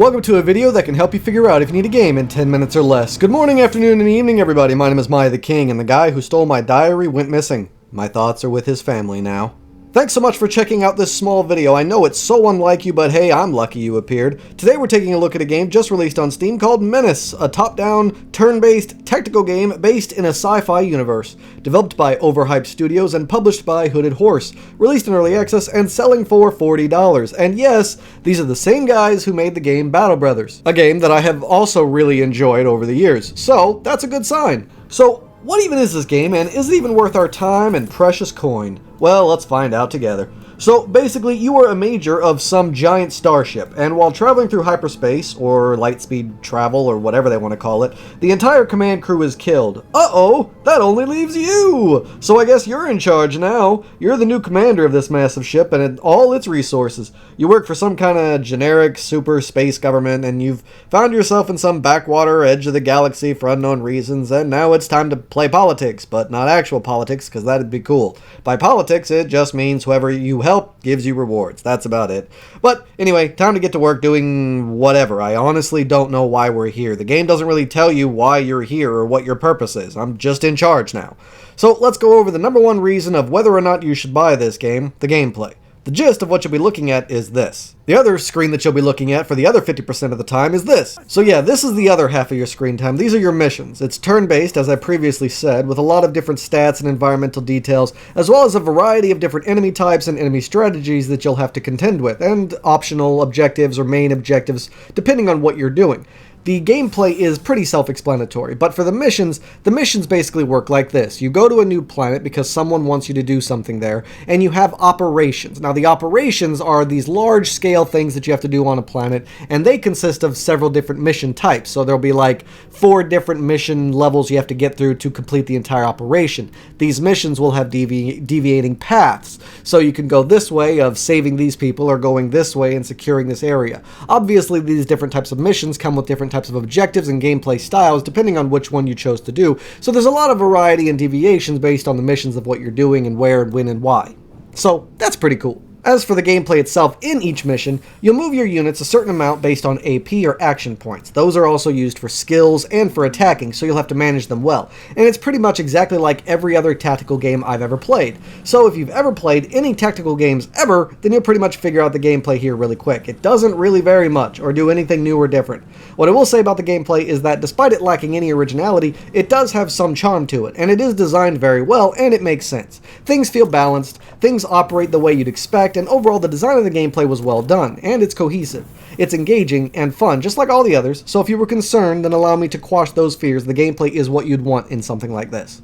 Welcome to a video that can help you figure out if you need a game in 10 minutes or less. Good morning, afternoon, and evening, everybody. My name is MiAh, and the guy who stole my diary went missing. My thoughts are with his family now. Thanks so much for checking out this small video. I know it's so unlike you, but hey, I'm lucky you appeared. Today we're taking a look at a game just released on Steam called Menace, a top-down, turn-based, tactical game based in a sci-fi universe. Developed by Overhyped Studios and published by Hooded Horse. Released in early access and selling for $40. And yes, these are the same guys who made the game Battle Brothers, a game that I have also really enjoyed over the years. So, that's a good sign. So, what even is this game, and is it even worth our time and precious coin? Well, let's find out together. So, basically, you are a major of some giant starship, and while traveling through hyperspace, or lightspeed travel, or whatever they want to call it, the entire command crew is killed. Uh-oh! That only leaves you! So I guess you're in charge now. You're the new commander of this massive ship and all its resources. You work for some kind of generic super space government, and you've found yourself in some backwater edge of the galaxy for unknown reasons, and now it's time to play politics, but not actual politics, because that'd be cool. By politics, it just means whoever you help gives you rewards. That's about it. But anyway, time to get to work doing whatever. I honestly don't know why we're here. The game doesn't really tell you why you're here or what your purpose is. I'm just in charge now. So let's go over the number one reason of whether or not you should buy this game, the gameplay. The gist of what you'll be looking at is this. The other screen that you'll be looking at for the other 50% of the time is this. So yeah, this is the other half of your screen time. These are your missions. It's turn-based, as I previously said, with a lot of different stats and environmental details, as well as a variety of different enemy types and enemy strategies that you'll have to contend with, and optional objectives or main objectives, depending on what you're doing. The gameplay is pretty self-explanatory, but for the missions basically work like this. You go to a new planet because someone wants you to do something there, and you have operations. Now, the operations are these large-scale things that you have to do on a planet, and they consist of several different mission types. So there'll be like 4 different mission levels you have to get through to complete the entire operation. These missions will have deviating paths, so you can go this way of saving these people, or going this way and securing this area. Obviously, these different types of missions come with different types of objectives and gameplay styles depending on which one you chose to do, so there's a lot of variety and deviations based on the missions of what you're doing and where and when and why. So that's pretty cool. As for the gameplay itself, in each mission, you'll move your units a certain amount based on AP or action points. Those are also used for skills and for attacking, so you'll have to manage them well. And it's pretty much exactly like every other tactical game I've ever played. So if you've ever played any tactical games ever, then you'll pretty much figure out the gameplay here really quick. It doesn't really vary much or do anything new or different. What I will say about the gameplay is that despite it lacking any originality, it does have some charm to it, and it is designed very well, and it makes sense. Things feel balanced, things operate the way you'd expect, and overall the design of the gameplay was well done, and it's cohesive. It's engaging and fun, just like all the others, so if you were concerned, then allow me to quash those fears. The gameplay is what you'd want in something like this.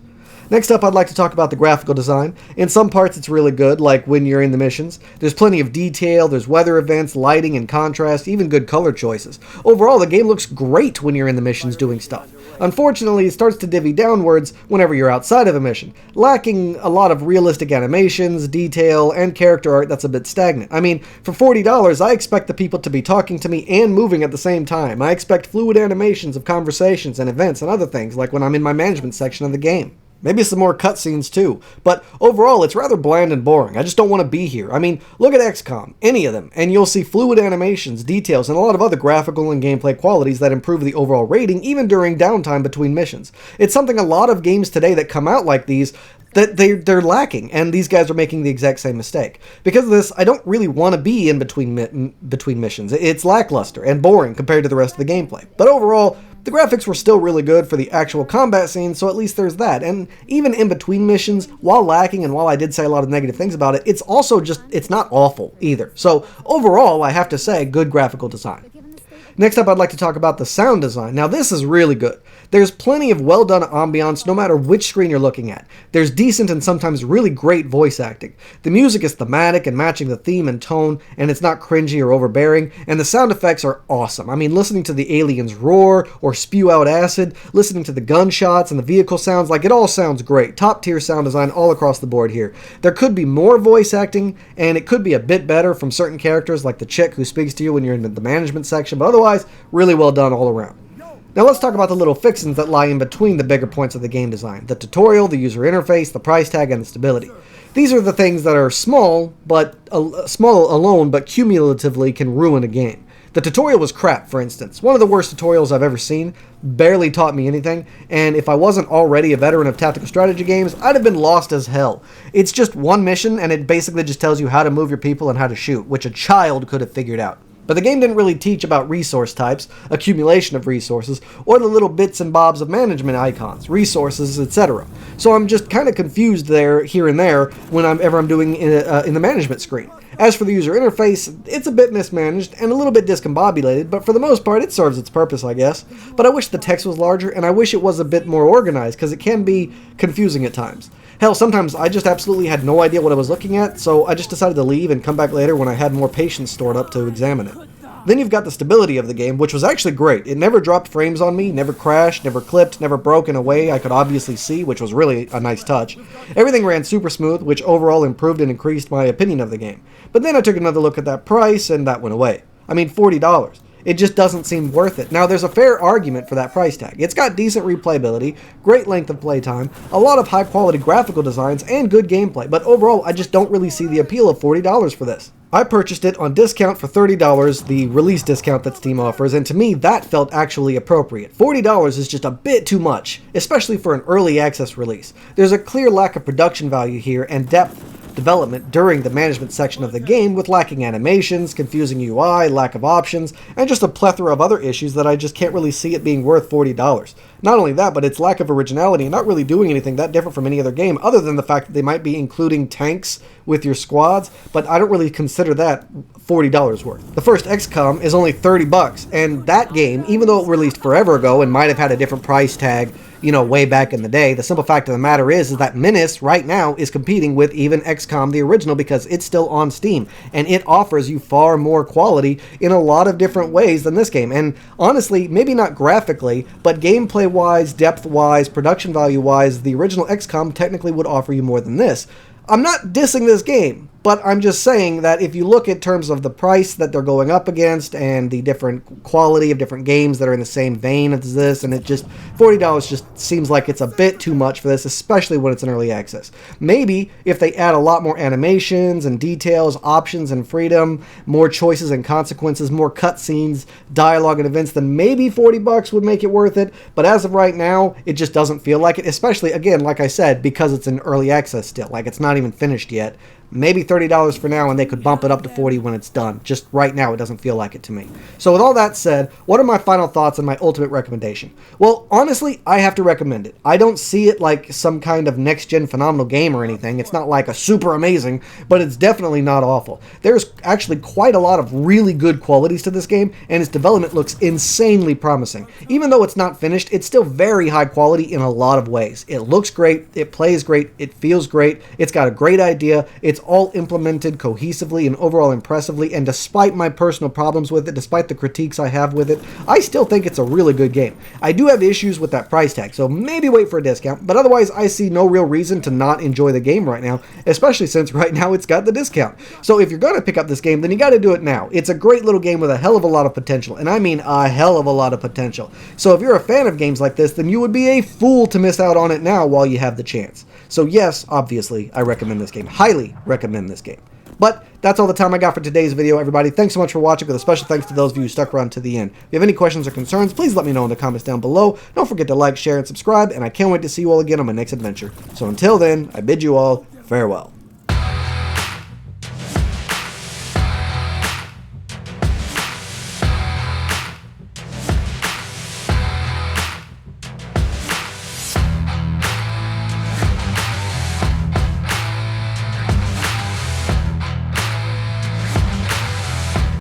Next up, I'd like to talk about the graphical design. In some parts, it's really good, like when you're in the missions. There's plenty of detail, there's weather events, lighting and contrast, even good color choices. Overall, the game looks great when you're in the missions doing stuff. Unfortunately, it starts to divvy downwards whenever you're outside of a mission, lacking a lot of realistic animations, detail, and character art that's a bit stagnant. I mean, for $40, I expect the people to be talking to me and moving at the same time. I expect fluid animations of conversations and events and other things, like when I'm in my management section of the game. Maybe some more cutscenes too, but overall it's rather bland and boring. I just don't want to be here. I mean, look at XCOM, any of them, and you'll see fluid animations, details, and a lot of other graphical and gameplay qualities that improve the overall rating even during downtime between missions. It's something a lot of games today that come out like these that they're lacking, and these guys are making the exact same mistake. Because of this, I don't really want to be in between missions. It's lackluster and boring compared to the rest of the gameplay. But overall, the graphics were still really good for the actual combat scenes, so at least there's that. And even in between missions, while lacking and while I did say a lot of negative things about it, it's also just, it's not awful either. So overall, I have to say, good graphical design. Next up, I'd like to talk about the sound design. Now, this is really good. There's plenty of well-done ambiance no matter which screen you're looking at. There's decent and sometimes really great voice acting. The music is thematic and matching the theme and tone, and it's not cringy or overbearing, and the sound effects are awesome. I mean, listening to the aliens roar or spew out acid, listening to the gunshots and the vehicle sounds, like, it all sounds great. Top-tier sound design all across the board here. There could be more voice acting, and it could be a bit better from certain characters, like the chick who speaks to you when you're in the management section, but otherwise, really well done all around. Now let's talk about the little fixins that lie in between the bigger points of the game design. The tutorial, the user interface, the price tag, and the stability. These are the things that are small alone, but cumulatively can ruin a game. The tutorial was crap, for instance. One of the worst tutorials I've ever seen, barely taught me anything, and if I wasn't already a veteran of tactical strategy games, I'd have been lost as hell. It's just one mission, and it basically just tells you how to move your people and how to shoot, which a child could have figured out. But the game didn't really teach about resource types, accumulation of resources, or the little bits and bobs of management icons, resources, etc. So I'm just kind of confused there, here and there, whenever I'm doing in the management screen. As for the user interface, it's a bit mismanaged and a little bit discombobulated, but for the most part it serves its purpose, I guess. But I wish the text was larger, and I wish it was a bit more organized, because it can be confusing at times. Hell, sometimes I just absolutely had no idea what I was looking at, so I just decided to leave and come back later when I had more patience stored up to examine it. Then you've got the stability of the game, which was actually great. It never dropped frames on me, never crashed, never clipped, never broke in a way I could obviously see, which was really a nice touch. Everything ran super smooth, which overall improved and increased my opinion of the game. But then I took another look at that price, and that went away. I mean, $40. It just doesn't seem worth it. Now, there's a fair argument for that price tag. It's got decent replayability, great length of playtime, a lot of high-quality graphical designs, and good gameplay, but overall, I just don't really see the appeal of $40 for this. I purchased it on discount for $30, the release discount that Steam offers, and to me, that felt actually appropriate. $40 is just a bit too much, especially for an early access release. There's a clear lack of production value here and depth development during the management section of the game, with lacking animations, confusing UI, lack of options, and just a plethora of other issues that I just can't really see it being worth $40. Not only that, but its lack of originality and not really doing anything that different from any other game, other than the fact that they might be including tanks with your squads, but I don't really consider that $40 worth. The first XCOM is only $30, and that game, even though it released forever ago and might have had a different price tag, you know, way back in the day, the simple fact of the matter is that Menace right now is competing with even XCOM the original because it's still on Steam, and it offers you far more quality in a lot of different ways than this game. And honestly, maybe not graphically, but gameplay-wise, depth-wise, production value-wise, the original XCOM technically would offer you more than this. I'm not dissing this game, but I'm just saying that if you look at terms of the price that they're going up against and the different quality of different games that are in the same vein as this, and it just, $40 just seems like it's a bit too much for this, especially when it's in early access. Maybe if they add a lot more animations and details, options and freedom, more choices and consequences, more cutscenes, dialogue and events, then maybe $40 would make it worth it, but as of right now, it just doesn't feel like it, especially, again, like I said, because it's in early access still, like it's not even finished yet. Maybe $30 for now, and they could bump it up to $40 when it's done. Just right now, it doesn't feel like it to me. So with all that said, what are my final thoughts and my ultimate recommendation? Well, honestly, I have to recommend it. I don't see it like some kind of next-gen phenomenal game or anything. It's not like a super amazing, but it's definitely not awful. There's actually quite a lot of really good qualities to this game, and its development looks insanely promising. Even though it's not finished, it's still very high quality in a lot of ways. It looks great, it plays great, it feels great, it's got a great idea, it's all implemented cohesively and overall impressively, and despite my personal problems with it, despite the critiques I have with it, I still think it's a really good game. I do have issues with that price tag, so maybe wait for a discount, but otherwise I see no real reason to not enjoy the game right now, especially since right now it's got the discount. So if you're going to pick up this game, then you got to do it now. It's a great little game with a hell of a lot of potential, and I mean a hell of a lot of potential. So if you're a fan of games like this, then you would be a fool to miss out on it now while you have the chance. So yes, obviously, I recommend this game. Highly recommend this game. But that's all the time I got for today's video, everybody. Thanks so much for watching, with a special thanks to those of you who stuck around to the end. If you have any questions or concerns, please let me know in the comments down below. Don't forget to like, share, and subscribe, and I can't wait to see you all again on my next adventure. So until then, I bid you all farewell.